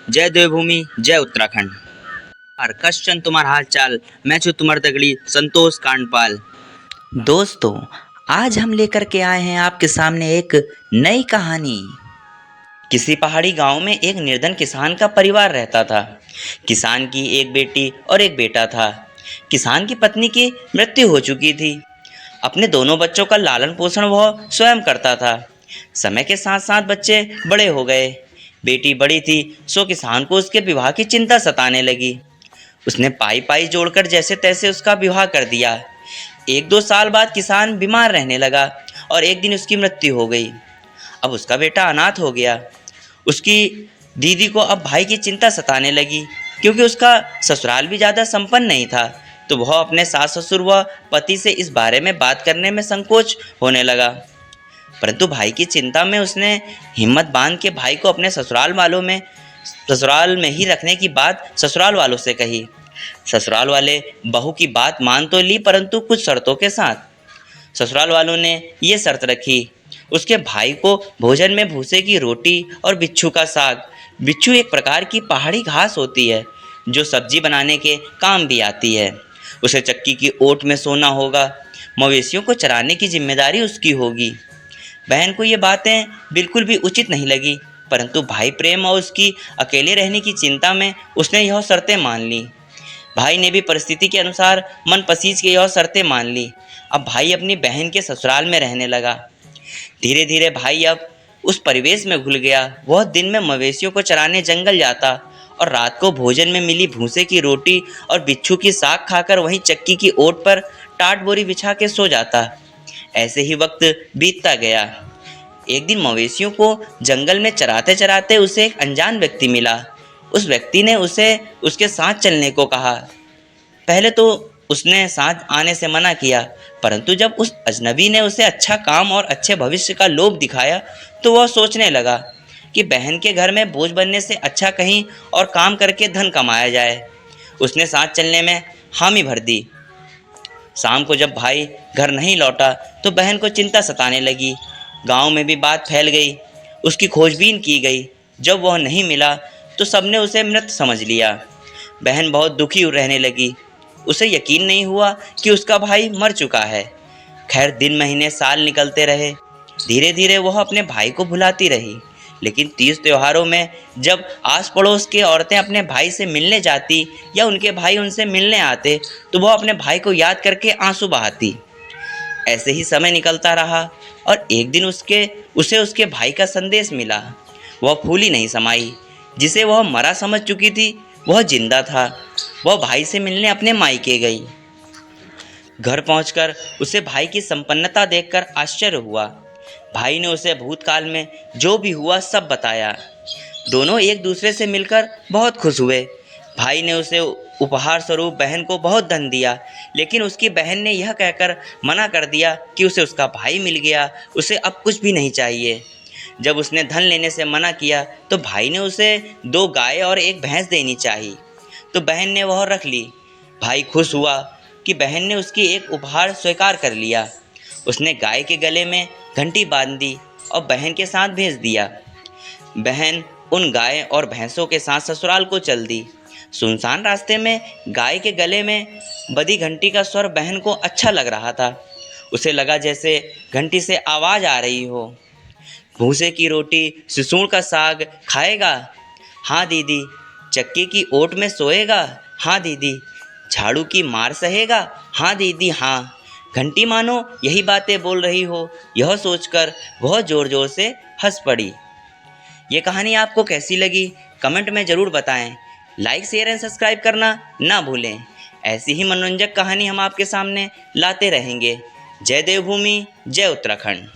जय देवभूमि जय उत्तराखंड। और क्वेश्चन तुम्हारा हाल चाल, मैं छू तुम्हार तगड़ी संतोष कांडपाल। दोस्तों, आज हम लेकर के आए हैं आपके सामने एक नई कहानी। किसी पहाड़ी गांव में एक निर्धन किसान का परिवार रहता था। किसान की एक बेटी और एक बेटा था। किसान की पत्नी की मृत्यु हो चुकी थी। अपने दोनों बच्चों का लालन पोषण वह स्वयं करता था। समय के साथ साथ बच्चे बड़े हो गए। बेटी बड़ी थी, सो किसान को उसके विवाह की चिंता सताने लगी। उसने पाई पाई जोड़कर जैसे तैसे उसका विवाह कर दिया। एक दो साल बाद किसान बीमार रहने लगा और एक दिन उसकी मृत्यु हो गई। अब उसका बेटा अनाथ हो गया। उसकी दीदी को अब भाई की चिंता सताने लगी, क्योंकि उसका ससुराल भी ज़्यादा संपन्न नहीं था। तो वह अपने सास ससुर व पति से इस बारे में बात करने में संकोच होने लगा। परंतु भाई की चिंता में उसने हिम्मत बांध के भाई को अपने ससुराल में ही रखने की बात ससुराल वालों से कही। ससुराल वाले बहू की बात मान तो ली, परंतु कुछ शर्तों के साथ। ससुराल वालों ने ये शर्त रखी, उसके भाई को भोजन में भूसे की रोटी और बिच्छू का साग। बिच्छू एक प्रकार की पहाड़ी घास होती है जो सब्जी बनाने के काम भी आती है। उसे चक्की की ओट में सोना होगा। मवेशियों को चराने की जिम्मेदारी उसकी होगी। बहन को ये बातें बिल्कुल भी उचित नहीं लगी, परंतु भाई प्रेम और उसकी अकेले रहने की चिंता में उसने यह शर्तें मान ली। भाई ने भी परिस्थिति के अनुसार मन पसीज के यह शर्तें मान ली। अब भाई अपनी बहन के ससुराल में रहने लगा। धीरे धीरे भाई अब उस परिवेश में घुल गया। वह दिन में मवेशियों को चराने जंगल जाता और रात को भोजन में मिली भूसे की रोटी और बिच्छू की साग खाकर वहीं चक्की की ओट पर टाट बोरी बिछा के सो जाता। ऐसे ही वक्त बीतता गया। एक दिन मवेशियों को जंगल में चराते चराते उसे एक अनजान व्यक्ति मिला। उस व्यक्ति ने उसे उसके साथ चलने को कहा। पहले तो उसने साथ आने से मना किया, परंतु जब उस अजनबी ने उसे अच्छा काम और अच्छे भविष्य का लोभ दिखाया तो वह सोचने लगा कि बहन के घर में बोझ बनने से अच्छा कहीं और काम करके धन कमाया जाए। उसने साथ चलने में हामी भर दी। शाम को जब भाई घर नहीं लौटा तो बहन को चिंता सताने लगी। गांव में भी बात फैल गई। उसकी खोजबीन की गई। जब वह नहीं मिला तो सबने उसे मृत समझ लिया। बहन बहुत दुखी रहने लगी। उसे यकीन नहीं हुआ कि उसका भाई मर चुका है। खैर, दिन महीने साल निकलते रहे। धीरे धीरे वह अपने भाई को भुलाती रही। लेकिन तीज त्योहारों में जब आस पड़ोस की औरतें अपने भाई से मिलने जाती या उनके भाई उनसे मिलने आते तो वह अपने भाई को याद करके आंसू बहाती। ऐसे ही समय निकलता रहा और एक दिन उसे उसके भाई का संदेश मिला। वह फूली नहीं समाई। जिसे वह मरा समझ चुकी थी वह जिंदा था। वह भाई से मिलने अपने मायके गई। घर पहुंचकर उसे भाई की संपन्नता देखकर आश्चर्य हुआ। भाई ने उसे भूतकाल में जो भी हुआ सब बताया। दोनों एक दूसरे से मिलकर बहुत खुश हुए। भाई ने उसे उपहार स्वरूप बहन को बहुत धन दिया, लेकिन उसकी बहन ने यह कहकर मना कर दिया कि उसे उसका भाई मिल गया, उसे अब कुछ भी नहीं चाहिए। जब उसने धन लेने से मना किया तो भाई ने उसे 2 गाय और 1 भैंस देनी चाहिए, तो बहन ने वह रख ली। भाई खुश हुआ कि बहन ने उसकी एक उपहार स्वीकार कर लिया। उसने गाय के गले में घंटी बांध दी और बहन के साथ भेज दिया। बहन उन गाय और भैंसों के साथ ससुराल को चल दी। सुनसान रास्ते में गाय के गले में बधी घंटी का स्वर बहन को अच्छा लग रहा था। उसे लगा जैसे घंटी से आवाज़ आ रही हो। भूसे की रोटी, सिसूड़ का साग खाएगा? हाँ दीदी। चक्की की ओट में सोएगा? हाँ दीदी। झाड़ू की मार सहेगा? हाँ दीदी हाँ। घंटी मानो यही बातें बोल रही हो। यह सोचकर वह ज़ोर ज़ोर से हंस पड़ी। ये कहानी आपको कैसी लगी कमेंट में ज़रूर बताएं। लाइक शेयर एंड सब्सक्राइब करना ना भूलें। ऐसी ही मनोरंजक कहानी हम आपके सामने लाते रहेंगे। जय देवभूमि जय उत्तराखंड।